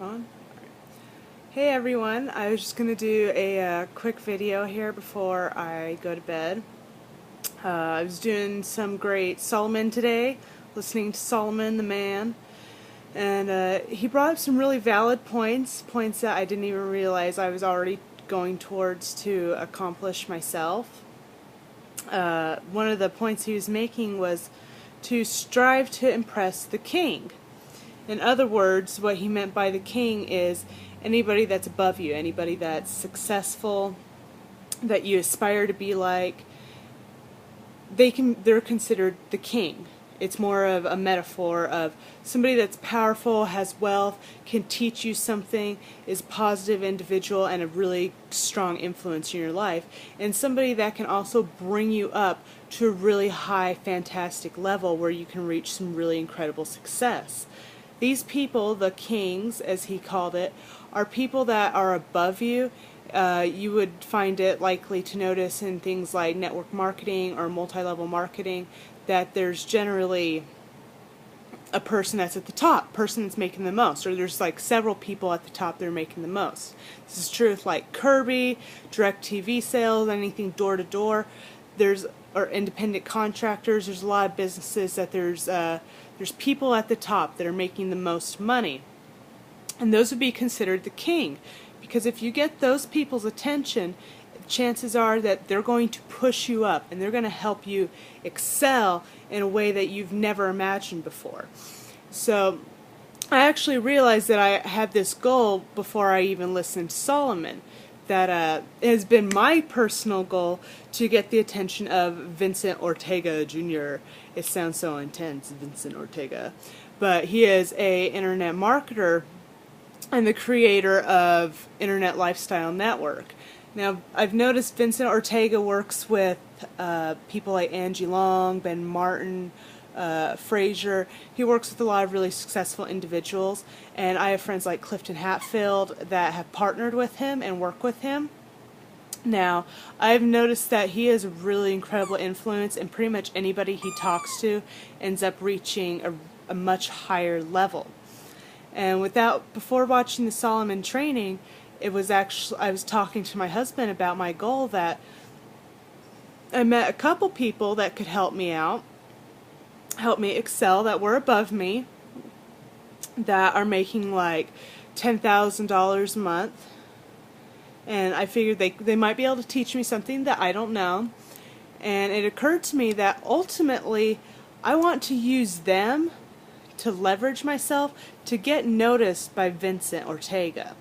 On? Hey everyone, I was just going to do a quick video here before I go to bed. I was doing some great Solomon today, listening to Solomon the man, and he brought up some really valid points that I didn't even realize I was already going towards to accomplish myself. One of the points he was making was to strive to impress the king. In other words, what he meant by the king is anybody that's above you, anybody that's successful, that you aspire to be like, they're considered the king. It's more of a metaphor of somebody that's powerful, has wealth, can teach you something, is a positive individual and a really strong influence in your life, and somebody that can also bring you up to a really high, fantastic level where you can reach some really incredible success. These people, the kings, as he called it, are people that are above you. You would find it likely to notice in things like network marketing or multi-level marketing that there's generally a person that's at the top, person that's making the most, or there's like several people at the top that are making the most. This is true with like Kirby, direct TV sales, anything door to door. Or independent contractors. There's a lot of businesses that there's people at the top that are making the most money, and those would be considered the king, because if you get those people's attention, chances are that they're going to push you up and they're going to help you excel in a way that you've never imagined before. So I actually realized that I had this goal before I even listened to Solomon, that has been my personal goal, to get the attention of Vincent Ortega Jr. It sounds so intense, Vincent Ortega. But he is an internet marketer and the creator of Internet Lifestyle Network. Now, I've noticed Vincent Ortega works with people like Angie Long, Ben Martin, Fraser. He works with a lot of really successful individuals, and I have friends like Clifton Hatfield that have partnered with him and work with him. Now, I've noticed that he has a really incredible influence, and pretty much anybody he talks to ends up reaching a much higher level. And before watching the Solomon training, I was talking to my husband about my goal, that I met a couple people that could help me out, help me excel, that were above me, that are making like $10,000 a month, and I figured they might be able to teach me something that I don't know. And it occurred to me that ultimately I want to use them to leverage myself to get noticed by Vincent Ortega.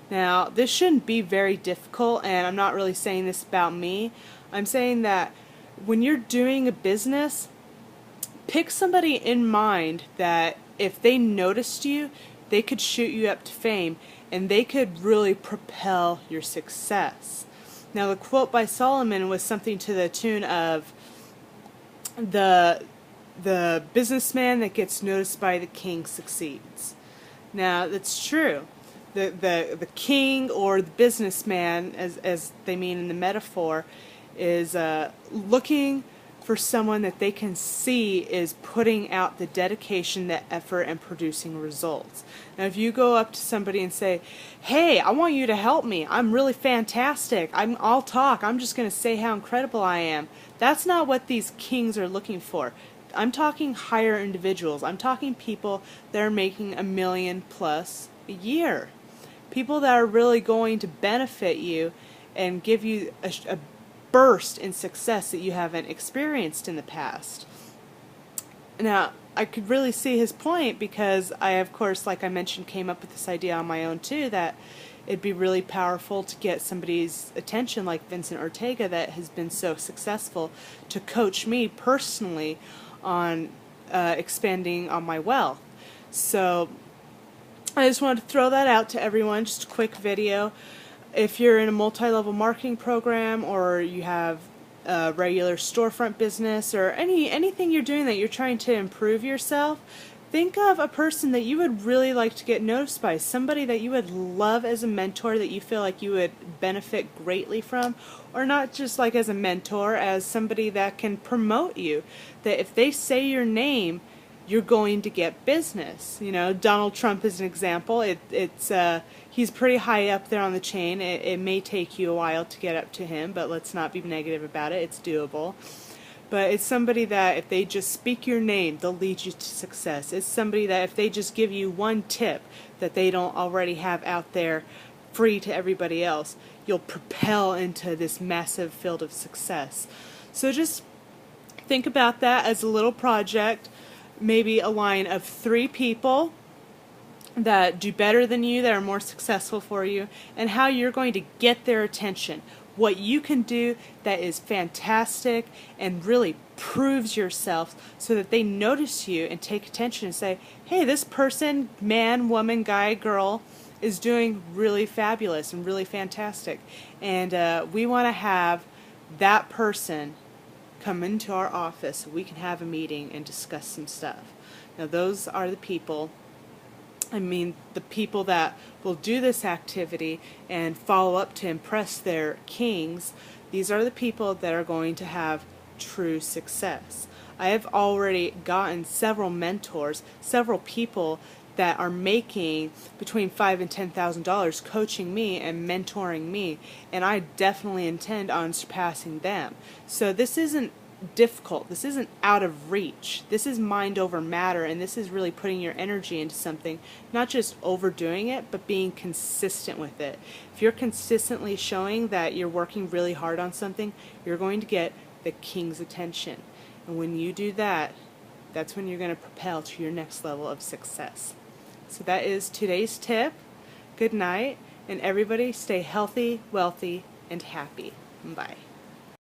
Now, this shouldn't be very difficult, and I'm not really saying this about me. I'm saying that when you're doing a business, pick somebody in mind that if they noticed you, they could shoot you up to fame, and they could really propel your success. Now, the quote by Solomon was something to the tune of, the businessman that gets noticed by the king succeeds. Now, that's true. The king, or the businessman, as they mean in the metaphor, is looking for someone that they can see is putting out the dedication, the effort, and producing results. Now, if you go up to somebody and say, hey, I want you to help me, I'm really fantastic, I'll talk, I'm just going to say how incredible I am, that's not what these kings are looking for. I'm talking higher individuals. I'm talking people that are making $1 million plus a year. People that are really going to benefit you and give you a burst in success that you haven't experienced in the past. Now, I could really see his point, because I, of course, like I mentioned, came up with this idea on my own too, that it'd be really powerful to get somebody's attention like Vincent Ortega, that has been so successful, to coach me personally on expanding on my wealth. So I just wanted to throw that out to everyone, just a quick video. If you're in a multi-level marketing program, or you have a regular storefront business, or anything you're doing that you're trying to improve yourself, think of a person that you would really like to get noticed by, somebody that you would love as a mentor, that you feel like you would benefit greatly from, or not just like as a mentor, as somebody that can promote you, that if they say your name, you're going to get business. You know, Donald Trump is an example. He's pretty high up there on the chain. It may take you a while to get up to him, but let's not be negative about it. It's doable. But it's somebody that if they just speak your name, they'll lead you to success. It's somebody that if they just give you one tip that they don't already have out there free to everybody else, you'll propel into this massive field of success. So just think about that as a little project. Maybe a line of 3 people that do better than you, that are more successful for you, and how you're going to get their attention. What you can do that is fantastic and really proves yourself so that they notice you and take attention and say, hey, this person, man, woman, guy, girl, is doing really fabulous and really fantastic. And we want to have that person come into our office so we can have a meeting and discuss some stuff. Now those are the people, the people that will do this activity and follow up to impress their kings. These are the people that are going to have true success. I have already gotten several mentors, several people that are making between $5,000 and $10,000 coaching me and mentoring me, and I definitely intend on surpassing them. So this isn't difficult. This isn't out of reach. This is mind over matter, and this is really putting your energy into something, not just overdoing it, but being consistent with it. If you're consistently showing that you're working really hard on something, you're going to get the king's attention. And when you do that, that's when you're going to propel to your next level of success. So that is today's tip. Good night, and everybody stay healthy, wealthy, and happy. Bye.